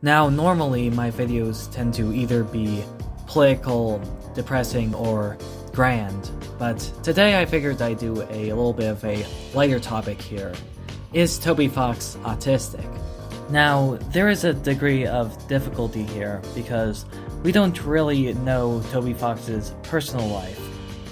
Now, normally my videos tend to either be political, depressing, or grand, but today I figured I'd do a little bit of a lighter topic here. Is Toby Fox autistic? Now, there is a degree of difficulty here because we don't really know Toby Fox's personal life.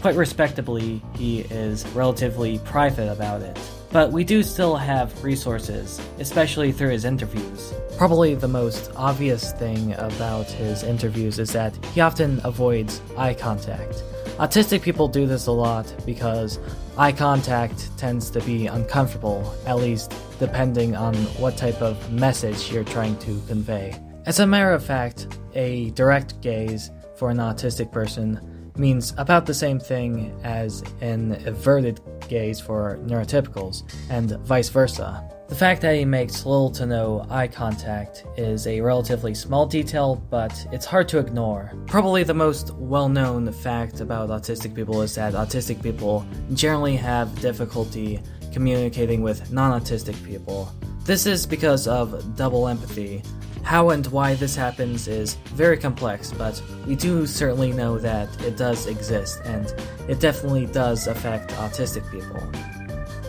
Quite respectably, he is relatively private about it. But we do still have resources, especially through his interviews. Probably the most obvious thing about his interviews is that he often avoids eye contact. Autistic people do this a lot because eye contact tends to be uncomfortable, at least depending on what type of message you're trying to convey. As a matter of fact, a direct gaze for an autistic person means about the same thing as an averted gaze for neurotypicals, and vice versa. The fact that he makes little to no eye contact is a relatively small detail, but it's hard to ignore. Probably the most well-known fact about autistic people is that autistic people generally have difficulty communicating with non-autistic people. This is because of double empathy. How and why this happens is very complex, but we do certainly know that it does exist, and it definitely does affect autistic people.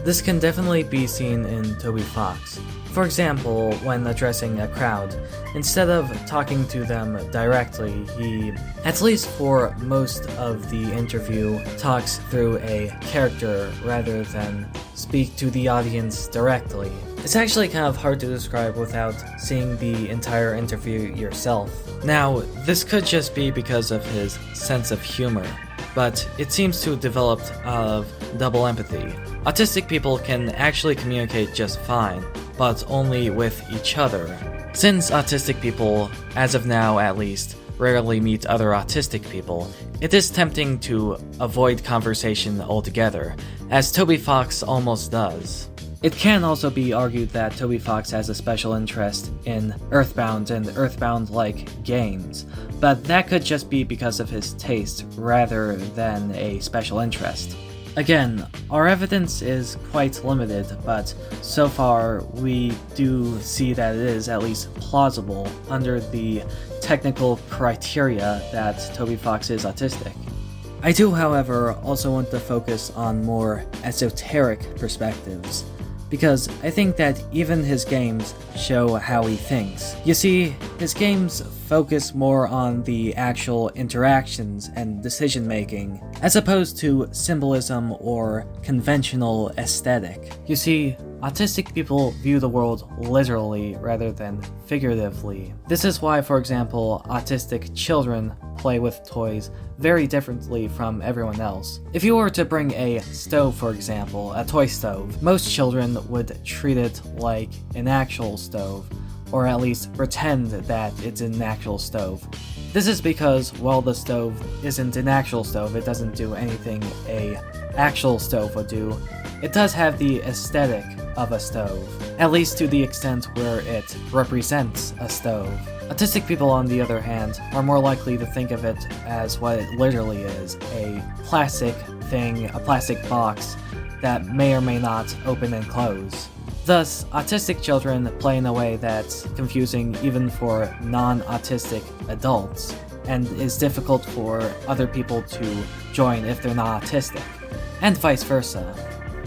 This can definitely be seen in Toby Fox. For example, when addressing a crowd, instead of talking to them directly, he, at least for most of the interview, talks through a character rather than speak to the audience directly. It's actually kind of hard to describe without seeing the entire interview yourself. Now, this could just be because of his sense of humor, but it seems to have developed out of double empathy. Autistic people can actually communicate just fine, but only with each other. Since autistic people, as of now at least, rarely meet other autistic people, it is tempting to avoid conversation altogether, as Toby Fox almost does. It can also be argued that Toby Fox has a special interest in Earthbound and Earthbound-like games, but that could just be because of his taste rather than a special interest. Again, our evidence is quite limited, but so far we do see that it is at least plausible under the technical criteria that Toby Fox is autistic. I do, however, also want to focus on more esoteric perspectives, because I think that even his games show how he thinks. You see, his games focus more on the actual interactions and decision-making, as opposed to symbolism or conventional aesthetic. You see, autistic people view the world literally rather than figuratively. This is why, for example, autistic children play with toys very differently from everyone else. If you were to bring a stove, for example, a toy stove, most children would treat it like an actual stove, or at least pretend that it's an actual stove. This is because, while the stove isn't an actual stove, it doesn't do anything a actual stove would do, it does have the aesthetic of a stove, at least to the extent where it represents a stove. Autistic people, on the other hand, are more likely to think of it as what it literally is, a plastic thing, a plastic box that may or may not open and close. Thus, autistic children play in a way that's confusing even for non-autistic adults, and is difficult for other people to join if they're not autistic, and vice versa.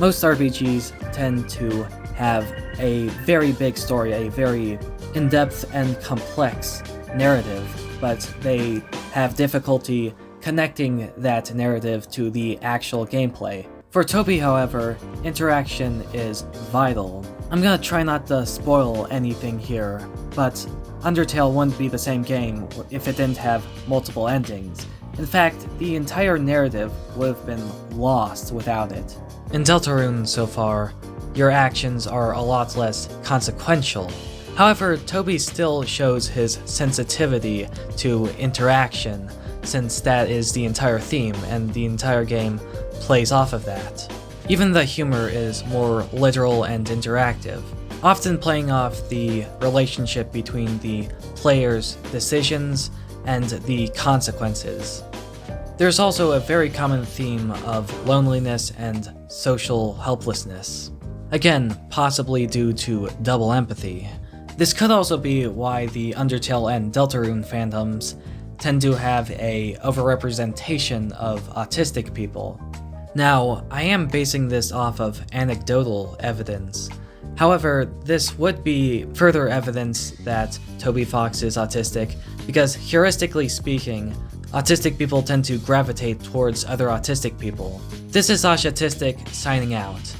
Most RPGs tend to have a very big story, a very in-depth and complex narrative, but they have difficulty connecting that narrative to the actual gameplay. For Toby, however, interaction is vital. I'm gonna try not to spoil anything here, but Undertale wouldn't be the same game if it didn't have multiple endings. In fact, the entire narrative would have been lost without it. In Deltarune so far, your actions are a lot less consequential. However, Toby still shows his sensitivity to interaction, since that is the entire theme, and the entire game plays off of that. Even the humor is more literal and interactive, often playing off the relationship between the player's decisions and the consequences. There's also a very common theme of loneliness and social helplessness. Again, possibly due to double empathy. This could also be why the Undertale and Deltarune fandoms tend to have a overrepresentation of autistic people. Now, I am basing this off of anecdotal evidence. However, this would be further evidence that Toby Fox is autistic, because heuristically speaking, autistic people tend to gravitate towards other autistic people. This is Non-Autistic signing out.